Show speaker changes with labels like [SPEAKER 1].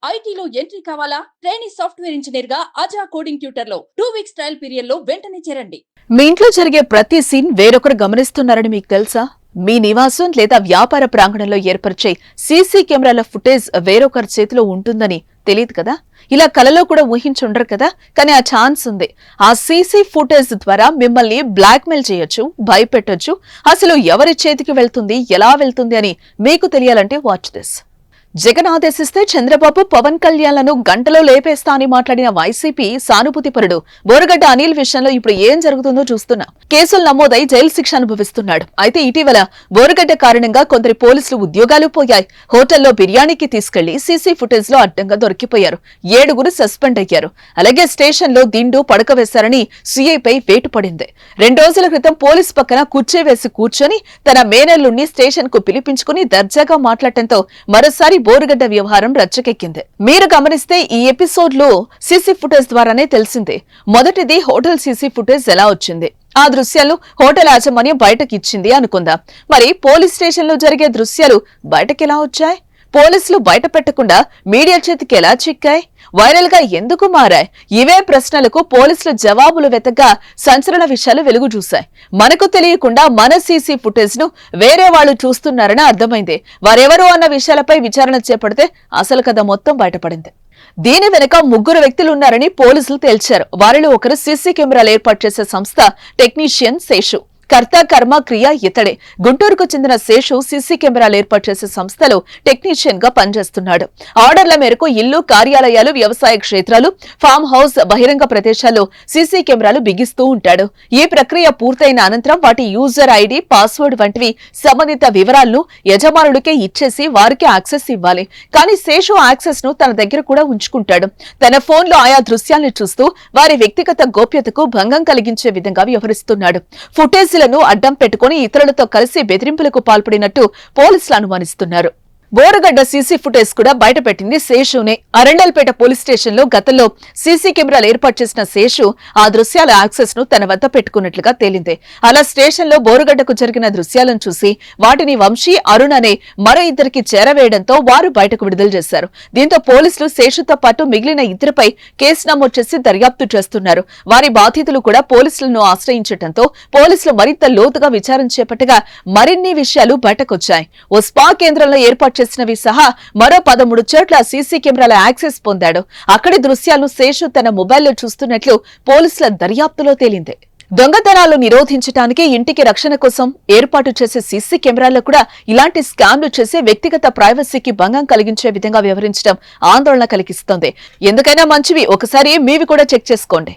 [SPEAKER 1] ఐటీలో ఎంట్రీ కావాలా? Trainee software engineer గా అజా కోడింగ్ ట్యూటర్ లో 2 వీక్స్ ట్రయల్ పీరియడ్ లో వెంటనే చేరండి.
[SPEAKER 2] మీ ఇంట్లో జరిగే ప్రతి సీన్ వేరొకరు గమనిస్తున్నారని మీకు తెలుసా? మీ నివాసం లేదా వ్యాపార ప్రాంగణంలో ఏర్పరిచే సీసీ కెమెరాల ఫుటేజ్ వేరొకరి చేతిలో ఉంటుందని తెలియదు కదా? ఇలా కలలో కూడా ఊహించుండరు కదా? కానీ ఆ ఛాన్స్ ఉంది. ఆ సీసీ ఫుటేజ్ ద్వారా మిమ్మల్ని బ్లాక్మెయిల్ చేయొచ్చు, భయపెట్టొచ్చు. అసలు ఎవరి చేతికి వెళ్తుంది, ఎలా వెళ్తుంది అని మీకు తెలియాలంటే వాచ్ దిస్. జగన్ ఆదేశిస్తే చంద్రబాబు పవన్ కళ్యాణ్లను గంటలో లేపేస్తా అని మాట్లాడిన వైసీపీ సానుభూతిపరుడు బోరగడ్డ అనిల్ విషయంలో ఇప్పుడు ఏం జరుగుతుందో చూస్తున్నాం. కేసులు నమోదై జైలు శిక్ష అనుభవిస్తున్నాడు. అయితే ఇటీవల బోరగడ్డ కారణంగా కొందరి పోలీసులు ఉద్యోగాలు పోయాయి. హోటల్లో బిర్యానీకి తీసుకెళ్లి సీసీ ఫుటేజ్ లో అడ్డంగా దొరికిపోయారు. 7 సస్పెండ్ అయ్యారు. అలాగే స్టేషన్ లో దిండు పడక వేశారని సీఐపై వేటు పడింది. 2 రోజుల క్రితం పోలీసు పక్కన కుర్చీ వేసి కూర్చొని తన మేనల్లుణ్ణి స్టేషన్ కు పిలిపించుకుని దర్జాగా మాట్లాడటంతో మరోసారి బోరగడ్డ వ్యవహారం రచ్చకెక్కింది. మీరు గమనిస్తే ఈ ఎపిసోడ్ లో సీసీ ఫుటేజ్ ద్వారానే తెలిసింది. మొదటిది హోటల్ సీసీ ఫుటేజ్ ఎలా వచ్చింది, ఆ దృశ్యాలు హోటల్ యాజమాన్యం బయటకిచ్చింది అనుకుందాం. మరి పోలీస్ స్టేషన్ లో జరిగే దృశ్యాలు బయటకెలా వచ్చాయి? పోలీసులు బయట పెట్టకుండా మీడియా చేతికి ఎలా చిక్కాయి? వైరల్ గా ఎందుకు మారాయి? ఇవే ప్రశ్నలకు పోలీసులు జవాబులు వెతకగా సంచలన విషయాలు వెలుగు చూశాయి. మనకు తెలియకుండా మన సీసీ ఫుటేజ్ ను వేరే వాళ్లు చూస్తున్నారని అర్థమైంది. వారెవరు అన్న విషయాలపై విచారణ చేపడితే అసలు కథ మొత్తం బయటపడింది. దీని వెనుక 3 వ్యక్తులున్నారని పోలీసులు తేల్చారు. వారిలో ఒకరు సీసీ కెమెరాలు ఏర్పాటు చేసే సంస్థ టెక్నీషియన్ శేషు. కర్త కర్మ క్రియ ఇతడే. గుంటూరుకు చెందిన శేషు సీసీ కెమెరాలు ఏర్పాటు చేసే సంస్థలో టెక్నీషియన్ గా పనిచేస్తున్నాడు. ఆర్డర్ల మేరకు ఇల్లు, కార్యాలయాలు, వ్యవసాయ క్షేత్రాలు, ఫామ్ హౌస్, బహిరంగ ప్రదేశాల్లో సీసీ కెమెరాలు బిగిస్తూ ఉంటాడు. ఈ ప్రక్రియ పూర్తయిన అనంతరం వాటి యూజర్ ఐడి, పాస్వర్డ్ వంటివి సంబంధిత వివరాలను యజమానుడికే ఇచ్చేసి వారికి యాక్సెస్ ఇవ్వాలి. కానీ శేషు యాక్సెస్ ను తన దగ్గర కూడా ఉంచుకుంటాడు. తన ఫోన్ లో ఆయా దృశ్యాలను చూస్తూ వారి వ్యక్తిగత గోప్యతకు భంగం కలిగించే విధంగా వ్యవహరిస్తున్నాడు. ఫుటేజ్ లను అడ్డం పెట్టుకుని ఇతరులతో కలిసి బెదిరింపులకు పాల్పడినట్టు పోలీసులు అనుమానిస్తున్నారు. బోరగడ్డ సీసీ ఫుటేజ్ కూడా బయటపెట్టింది శేషునే. అరండల్పేట పోలీస్ స్టేషన్ లో గతంలో సీసీ కెమెరాలు ఏర్పాటు చేసిన శేషు ఆ దృశ్యాల యాక్సెస్ ను తన వద్ద పెట్టుకున్నట్లుగా తేలింది. అలా స్టేషన్ లో బోరగడ్డకు జరిగిన దృశ్యాలను చూసి వాటిని వంశీ, అరుణ్ అనే మరో ఇద్దరికి చేరవేయడంతో వారు బయటకు విడుదల చేశారు. దీంతో పోలీసులు శేషుతో పాటు మిగిలిన ఇద్దరిపై కేసు నమోదు చేసి దర్యాప్తు చేస్తున్నారు. వారి బాధితులు కూడా పోలీసులను ఆశ్రయించడంతో పోలీసులు మరింత లోతుగా విచారణ చేపట్టగా మరిన్ని విషయాలు బయటకొచ్చాయి. ఓ స్పా కేంద్రంలో ఏర్పాటు చేసినవి సహా మరో 13 చోట్ల సీసీ కెమెరాల యాక్సెస్ పొందాడు. అక్కడి దృశ్యాలను శేషు తన మొబైల్లో చూస్తున్నట్లు పోలీసుల దర్యాప్తులో తేలింది. దొంగతనాలు నిరోధించడానికి ఇంటికి రక్షణ కోసం ఏర్పాటు చేసే సీసీ కెమెరాల్లో కూడా ఇలాంటి స్కామ్లు చేసి వ్యక్తిగత ప్రైవసీకి భంగం కలిగించే విధంగా వ్యవహరించడం ఆందోళన కలిగిస్తోంది. ఎందుకైనా మంచివి ఒకసారి మీవి కూడా చెక్ చేసుకోండి.